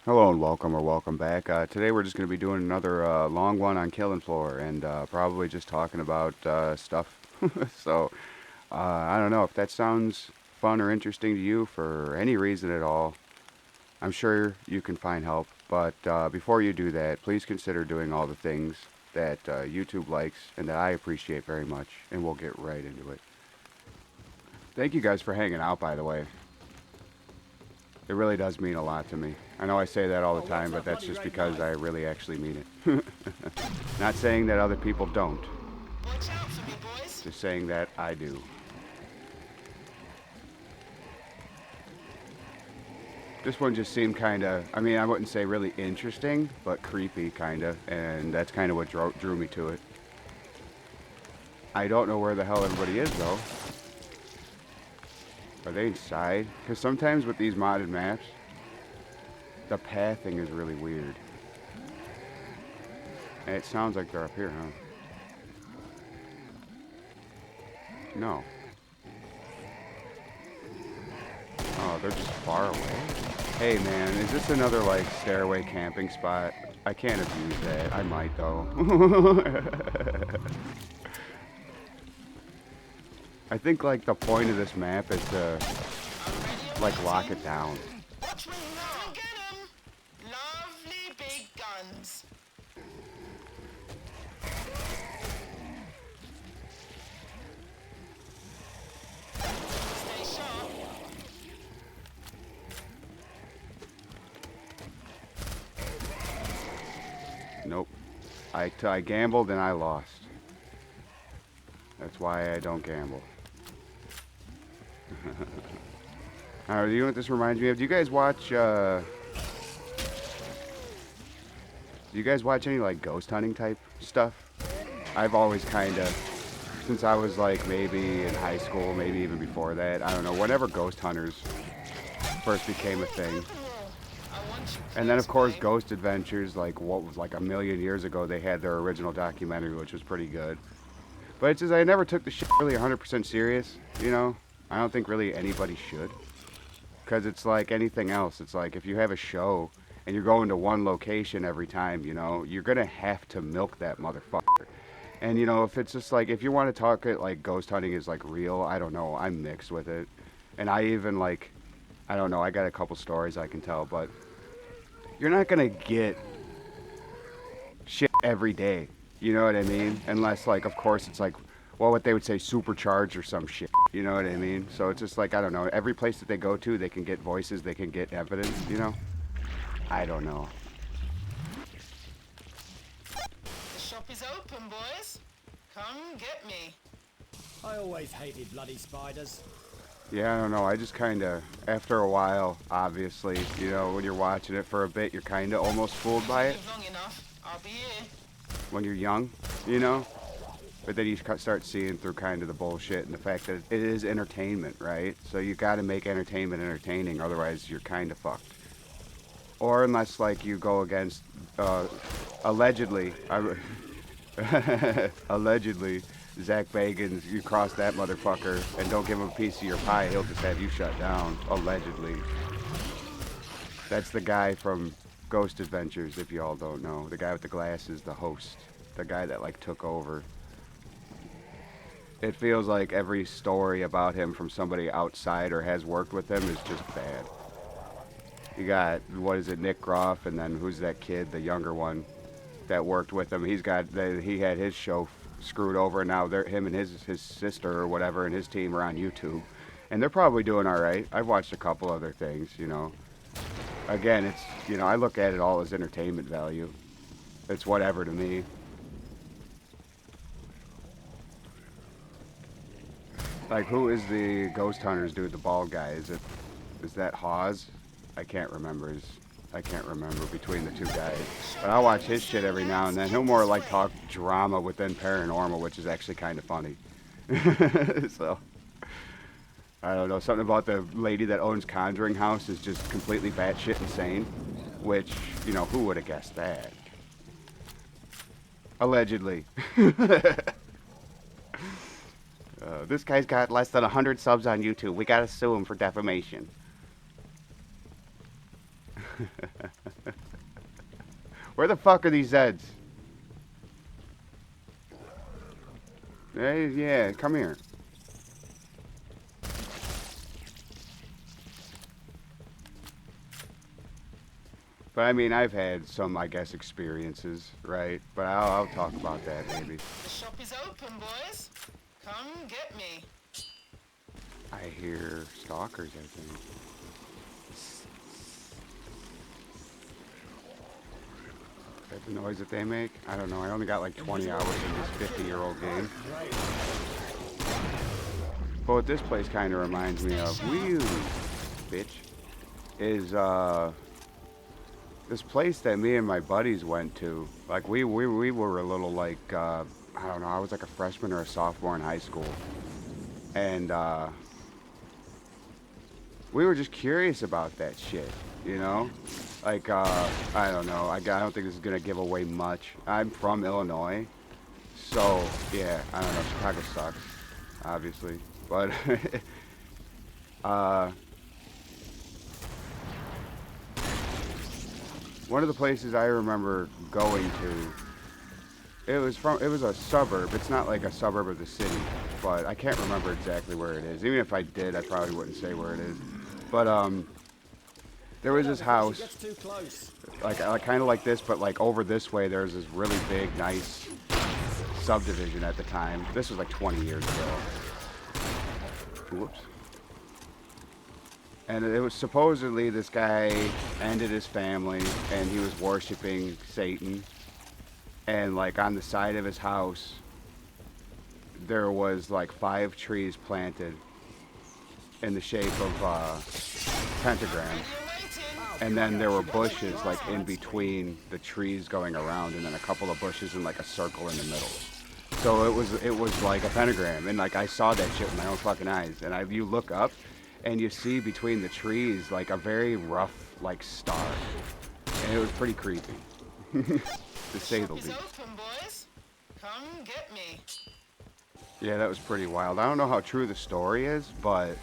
Hello and welcome or welcome back. Today we're just going to be doing another long one on Killing Floor and probably just talking about stuff. so I don't know if that sounds fun or interesting to you for any reason at all. I'm sure you can find help, but before you do that, please consider doing all the things that YouTube likes and that I appreciate very much, and we'll get right into it. Thank you guys for hanging out, by the way. It really does mean a lot to me. I know I say that all the time, but that's just because I really actually mean it. Not saying that other people don't. Watch out for me, boys. Just saying that I do. This one just seemed kind of, I mean, I wouldn't say really interesting, but creepy kind of, and that's kind of what drew me to it. I don't know where the hell everybody is, though. Are they inside? Because sometimes with these modded maps, the pathing is really weird. And it sounds like they're up here, huh? No. Oh, they're just far away. Hey man, is this another like stairway camping spot? I can't abuse that. I might though. I think like the point of this map is to like lock it down. Watch me now. Get 'em. Lovely big guns. Stay sharp. Nope. I gambled and I lost. That's why I don't gamble. Alright, you know what this reminds me of? Do you guys watch any like ghost hunting type stuff? I've always kind of, since I was like maybe in high school, maybe even before that, I don't know, whenever ghost hunters first became a thing. And then of course Ghost Adventures, like what was like a million years ago, they had their original documentary, which was pretty good. But it's just I never took the shit really 100% serious, you know? I don't think really anybody should. Because it's like anything else. It's like if you have a show and you're going to one location every time, you know, you're going to have to milk that motherfucker. And, you know, if it's just like, if you want to talk it like ghost hunting is like real, I don't know, I'm mixed with it. And I even like, I don't know, I got a couple stories I can tell, but you're not going to get shit every day. You know what I mean? Unless, like, of course, it's like, well, what they would say, supercharged or some shit. You know what I mean? So it's just like, I don't know. Every place that they go to, they can get voices, they can get evidence, you know? I don't know. The shop is open, boys. Come get me. I always hated bloody spiders. Yeah, I don't know. I just kind of, after a while, obviously, you know, when you're watching it for a bit, you're kind of almost fooled by it Live long enough. I'll be here. when you're young, you know? But then you start seeing through kind of the bullshit and the fact that it is entertainment, right? So you got to make entertainment entertaining, otherwise you're kind of fucked. Or unless like you go against, allegedly, allegedly, Zach Bagans, you cross that motherfucker and don't give him a piece of your pie, he'll just have you shut down. Allegedly. That's the guy from Ghost Adventures, if you all don't know. The guy with the glasses, the host. The guy that like took over. It feels like every story about him from somebody outside or has worked with him is just bad. You got, what is it, Nick Groff, and then who's that kid, the younger one, that worked with him. He had his show screwed over, and now him and his sister or whatever and his team are on YouTube. And they're probably doing all right. I've watched a couple other things, you know. Again, it's, you know, I look at it all as entertainment value. It's whatever to me. Like, who is the ghost hunters dude, the bald guy? Is that Hawes? I can't remember between the two guys. But I watch his shit every now and then. He'll more like talk drama within paranormal, which is actually kind of funny. So, I don't know, something about the lady that owns Conjuring House is just completely batshit insane. Which, you know, who would have guessed that? Allegedly. This guy's got less than 100 subs on YouTube. We gotta sue him for defamation. Where the fuck are these Zeds? Hey, yeah, come here. But I mean, I've had some, I guess, experiences, right? But I'll talk about that maybe. The shop is open, boys. Come get me. I hear stalkers, I think. Is that the noise that they make? I don't know. I only got like 20 hours in this 50-year-old game. But what this place kind of reminds me of, whew, bitch, is this place that me and my buddies went to. Like we were a little like I don't know. I was like a freshman or a sophomore in high school, and we were just curious about that shit, you know? Like, I don't know. I don't think this is gonna give away much. I'm from Illinois, so yeah, I don't know. Chicago sucks, obviously, but one of the places I remember going to, it was a suburb. It's not like a suburb of the city, but I can't remember exactly where it is. Even if I did, I probably wouldn't say where it is. But there was this house, like kind of like this, but like over this way, there's this really big, nice subdivision at the time. This was like 20 years ago. Whoops. And it was supposedly this guy ended his family and he was worshiping Satan. And like on the side of his house, there was like 5 trees planted in the shape of pentagram. And then there were bushes like in between the trees going around, and then a couple of bushes and like a circle in the middle. So it was like a pentagram, and like I saw that shit with my own fucking eyes. And you look up, and you see between the trees like a very rough like star, and it was pretty creepy, to say the least. Open, boys. Come get me. Yeah, that was pretty wild. I don't know how true the story is, but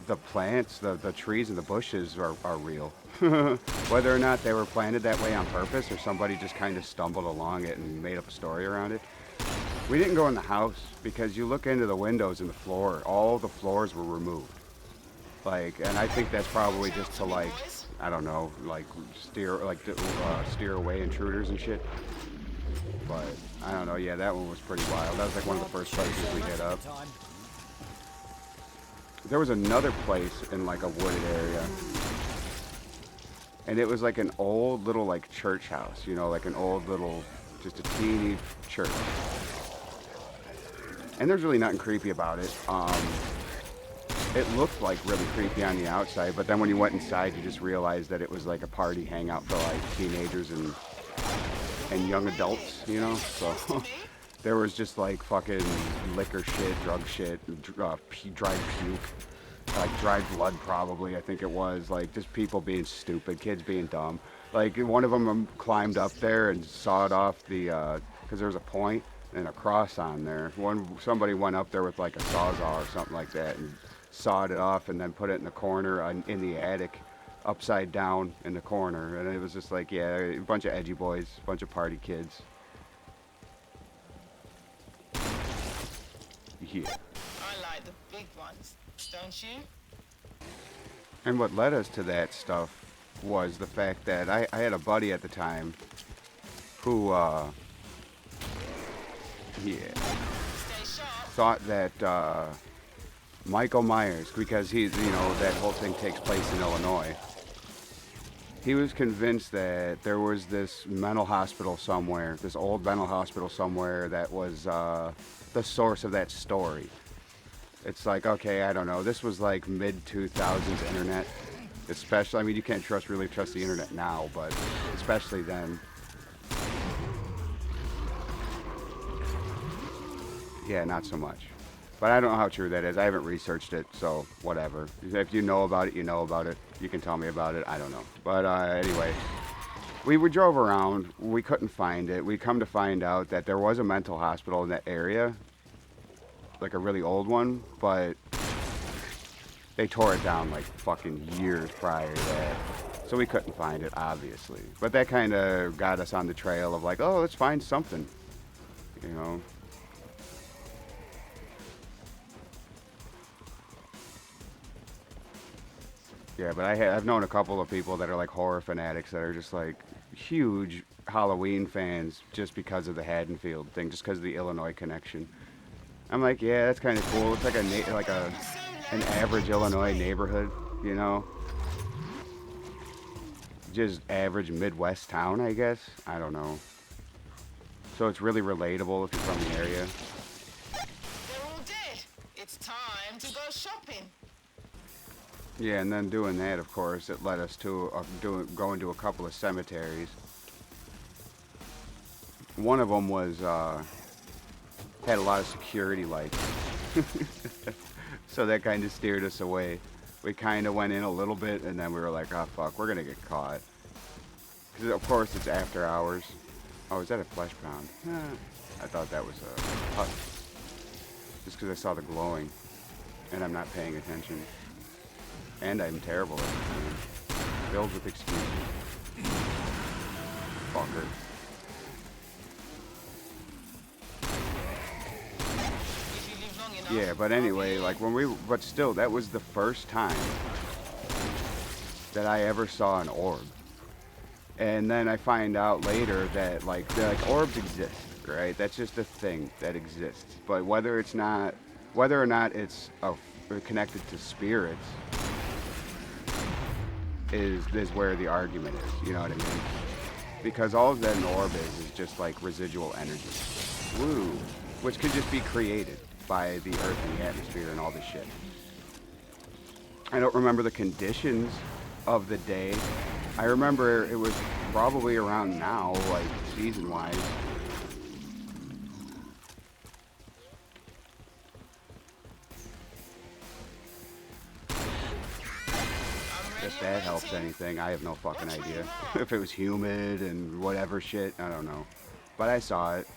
the plants, the trees and the bushes are real. Whether or not they were planted that way on purpose or somebody just kind of stumbled along it and made up a story around it. We didn't go in the house because you look into the windows and the floor, all the floors were removed. Like, and I think that's probably just to like, I don't know, like steer away intruders and shit. But I don't know, yeah, that one was pretty wild. That was like one of the first places we hit up. There was another place in like a wooded area, and it was like an old little like church house, you know, like an old little, just a teeny church. And there's really nothing creepy about it. It looked like really creepy on the outside, but then when you went inside, you just realized that it was like a party hangout for like teenagers and young adults, you know. So there was just like fucking liquor shit, drug shit, dried puke, like dried blood probably, I think it was. Like just people being stupid, kids being dumb. Like one of them climbed up there and sawed off the, because there was a point and a cross on there. Somebody went up there with like a sawzall or something like that and sawed it off and then put it in the corner in the attic, upside down in the corner. And it was just like, yeah, a bunch of edgy boys, a bunch of party kids. Yeah. I like the big ones, don't you? And what led us to that stuff was the fact that I had a buddy at the time who, thought that Michael Myers, because he's, you know, that whole thing takes place in Illinois. He was convinced that there was this mental hospital somewhere, this old mental hospital somewhere that was the source of that story. It's like, okay, I don't know. This was like mid-2000s internet, especially. I mean, you can't really trust the internet now, but especially then. Yeah, not so much. But I don't know how true that is. I haven't researched it, so whatever. If you know about it, you know about it. You can tell me about it. I don't know. But anyway, we drove around. We couldn't find it. We come to find out that there was a mental hospital in that area, like a really old one, but They tore it down like fucking years prior to that. So we couldn't find it, obviously. But that kind of got us on the trail of like, oh, let's find something. You know? Yeah, but I've known a couple of people that are like horror fanatics that are just like huge Halloween fans just because of the Haddonfield thing, just because of the Illinois connection. I'm like, yeah, that's kind of cool. It's like an average Illinois neighborhood, you know, just average Midwest town, I guess. I don't know. So it's really relatable if you're from the area. They're all dead. It's time to go shopping. Yeah, and then doing that, of course, it led us to going to a couple of cemeteries. One of them was had a lot of security lights, so that kind of steered us away. We kind of went in a little bit, and then we were like, "Oh fuck, we're gonna get caught." Because of course it's after hours. Oh, is that a flesh pound? I thought that was a hut. Just because I saw the glowing, and I'm not paying attention. And I'm terrible at it. Filled with excuses. Fucker. If you live long enough. Yeah, but anyway, like but still, that was the first time that I ever saw an orb. And then I find out later that like orbs exist, right? That's just a thing that exists. But whether or not it's connected to spirits is where the argument is, you know what I mean? Because all that an orb is just like residual energy. Woo. Which could just be created by the earth and the atmosphere and all this shit. I don't remember the conditions of the day. I remember it was probably around now, like season-wise. If that helps anything, I have no fucking idea. If it was humid and whatever shit, I don't know. But I saw it.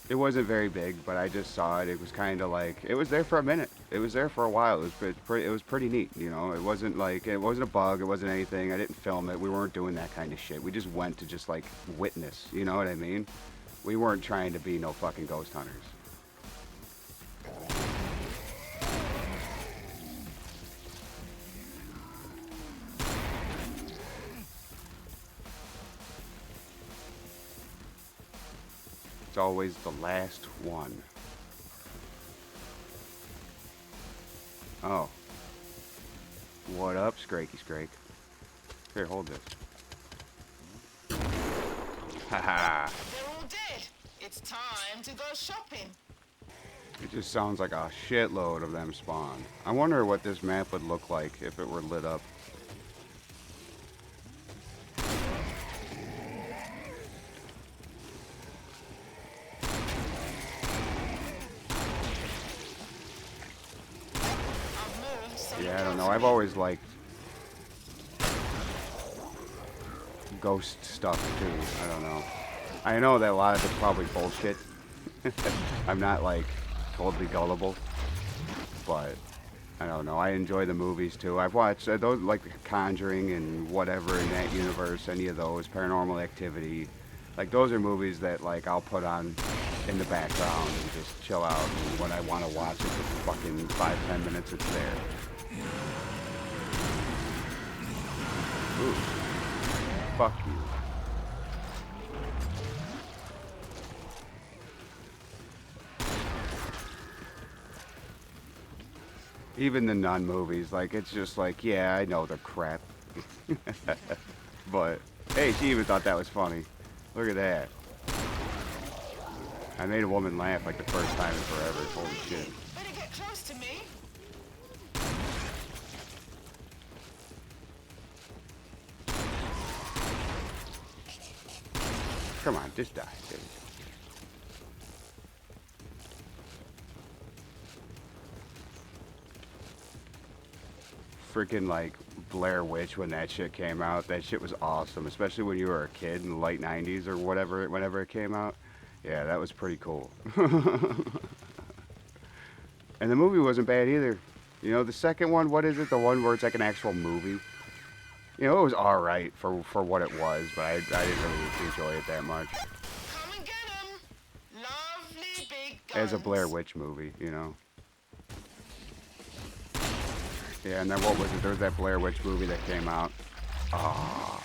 It wasn't very big, but I just saw it. It was kind of like, it was there for a minute. It was there for a while. It was pretty neat, you know. It wasn't a bug. It wasn't anything. I didn't film it. We weren't doing that kind of shit. We just went to just like witness, you know what I mean? We weren't trying to be no fucking ghost hunters. It's always the last one. Oh. What up, Scrakey Scrake? Here, hold this. Haha. They're all dead. It's time to go shopping. It just sounds like a shitload of them spawn. I wonder what this map would look like if it were lit up. Yeah, I don't know. I've always liked ghost stuff too. I don't know. I know that a lot of it's probably bullshit. I'm not like totally gullible, but I don't know. I enjoy the movies too. I've watched those like The Conjuring and whatever in that universe. Any of those, Paranormal Activity. Like those are movies that like I'll put on in the background and just chill out. And when I want to watch it for fucking 5-10 minutes, it's there. Ooh. Fuck you. Even the Nun movies, like, it's just like, yeah, I know they're crap. But, hey, she even thought that was funny. Look at that. I made a woman laugh like the first time in forever. Holy shit. Better get close to me. Come on, just die, dude. Freaking like Blair Witch when that shit came out. That shit was awesome, especially when you were a kid in the late 90s or whatever, whenever it came out. Yeah, that was pretty cool. And the movie wasn't bad either. You know, the second one, what is it? The one where it's like an actual movie. You know, it was all right for what it was, but I didn't really enjoy it that much. Come and get 'em. Lovely big guns. As a Blair Witch movie, you know. Yeah, and then what was it? There was that Blair Witch movie that came out. Ah,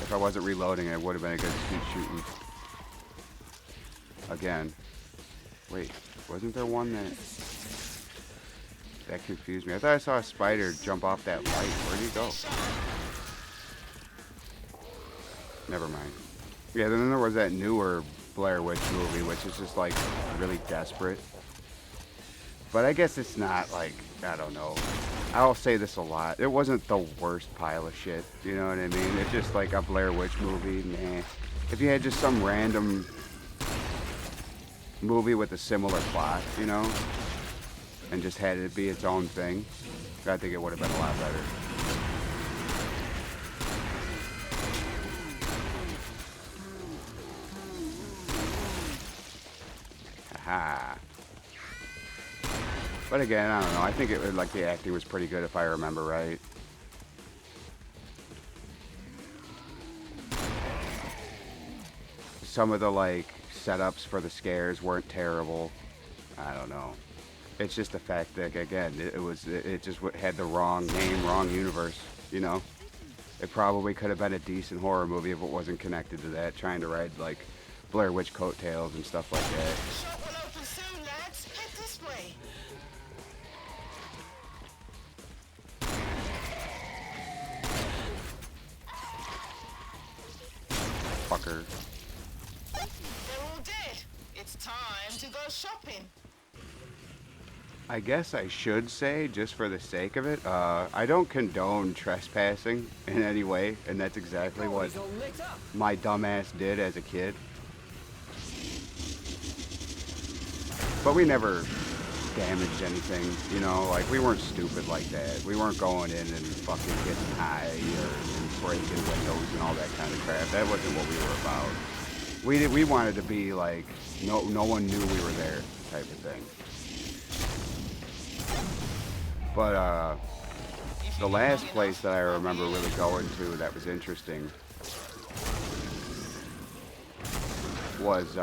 if I wasn't reloading, it would have been a good skeet shooting. Again. Wait, wasn't there one that confused me? I thought I saw a spider jump off that light. Where'd he go? Never mind. Yeah, then there was that newer Blair Witch movie, which is just like really desperate. But I guess it's not like, I don't know. I'll say this a lot. It wasn't the worst pile of shit. You know what I mean? It's just like a Blair Witch movie. Nah. If you had just some random movie with a similar plot, you know, and just had it be its own thing, I think it would have been a lot better. Haha. But again, I don't know. I think it like the acting was pretty good if I remember right. Some of the like setups for the scares weren't terrible. I don't know. It's just the fact that again, it just had the wrong name, wrong universe. You know, it probably could have been a decent horror movie if it wasn't connected to that, trying to ride like Blair Witch coattails and stuff like that. Shop will open soon, lads. Head this way. Fucker. They're all dead. It's time to go shopping. I guess I should say, just for the sake of it, I don't condone trespassing in any way, and that's exactly Oh, what he's all lit up. my dumbass did as a kid. But we never damaged anything, you know, like we weren't stupid like that. We weren't going in and fucking getting high or breaking windows and all that kind of crap. That wasn't what we were about. We wanted to be like, no one knew we were there type of thing. But the last place that I remember really going to that was interesting was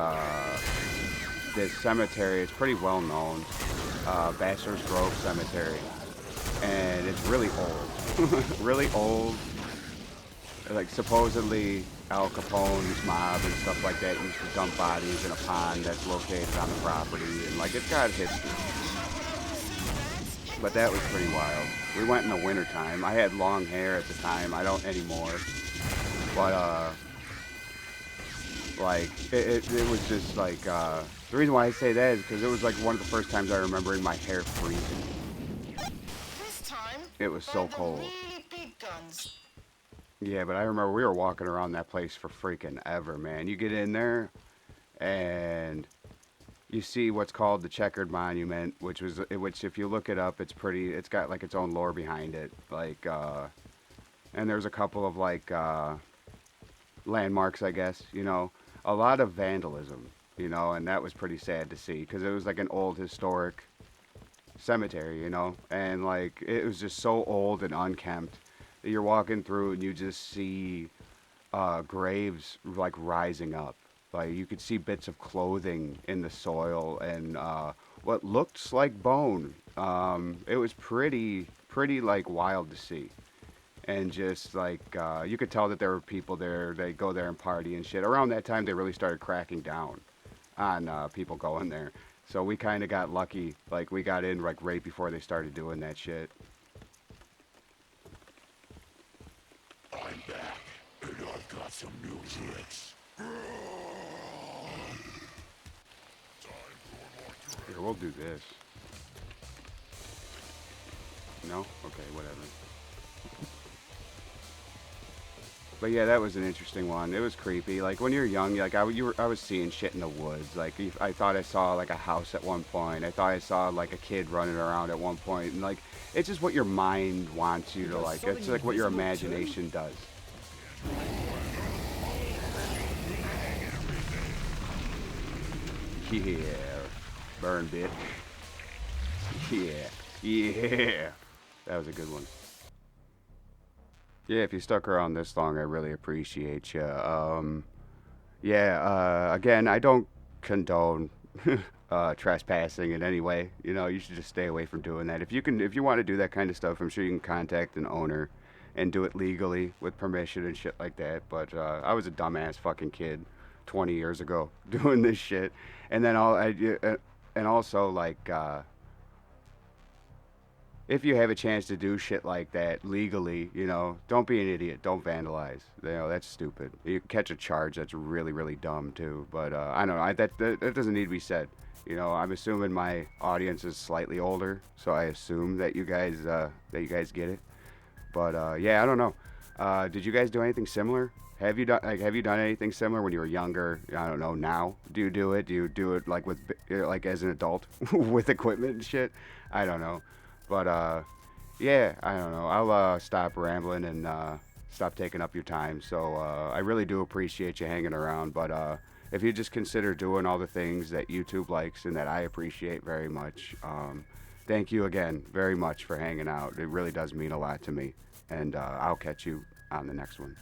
this cemetery. It's pretty well known, Bachelor's Grove Cemetery, and it's really old, really old. Like supposedly Al Capone's mob and stuff like that used to dump bodies in a pond that's located on the property, and like it's got history. But that was pretty wild. We went in the wintertime. I had long hair at the time. I don't anymore. But like it was just like the reason why I say that is because it was like one of the first times I remember my hair freezing. This time, It was so by the cold. really big guns. Yeah, but I remember we were walking around that place for freaking ever, man. You get in there and you see what's called the Checkered Monument, which if you look it up, it's got like its own lore behind it. Like and there's a couple of like landmarks, I guess, you know, a lot of vandalism, you know, and that was pretty sad to see because it was like an old historic cemetery, you know, and like it was just so old and unkempt that you're walking through and you just see graves like rising up. Like you could see bits of clothing in the soil and what looked like bone. It was pretty like wild to see. And just like you could tell that there were people there. They go there and party and shit. Around that time, they really started cracking down on people going there. So we kind of got lucky. Like we got in like right before they started doing that shit. I'm back, and I've got some new tricks. Here, we'll do this. No? Okay, whatever. But yeah, that was an interesting one. It was creepy. Like when you're young, like I was seeing shit in the woods. Like I thought I saw like a house at one point. I thought I saw like a kid running around at one point. And like it's just what your mind wants you to like. It's like what your imagination does. Yeah, burn bitch. Yeah. Yeah. That was a good one. Yeah, if you stuck around this long, I really appreciate you. Yeah, again, I don't condone trespassing in any way. You know, you should just stay away from doing that. If you want to do that kind of stuff, I'm sure you can contact an owner and do it legally with permission and shit like that. But I was a dumbass fucking kid 20 years ago doing this shit, and then and also like if you have a chance to do shit like that legally, you know, don't be an idiot. Don't vandalize. You know, that's stupid. You catch a charge that's really, really dumb too. But I don't know. That doesn't need to be said. You know, I'm assuming my audience is slightly older, so I assume that you guys get it. But yeah, I don't know. Did you guys do anything similar? Have you done anything similar when you were younger? I don't know. Now, do you do it? Do you do it like with like as an adult with equipment and shit? I don't know. But yeah, I don't know. I'll stop rambling and stop taking up your time. So I really do appreciate you hanging around. But if you just consider doing all the things that YouTube likes and that I appreciate very much, thank you again very much for hanging out. It really does mean a lot to me. And I'll catch you on the next one.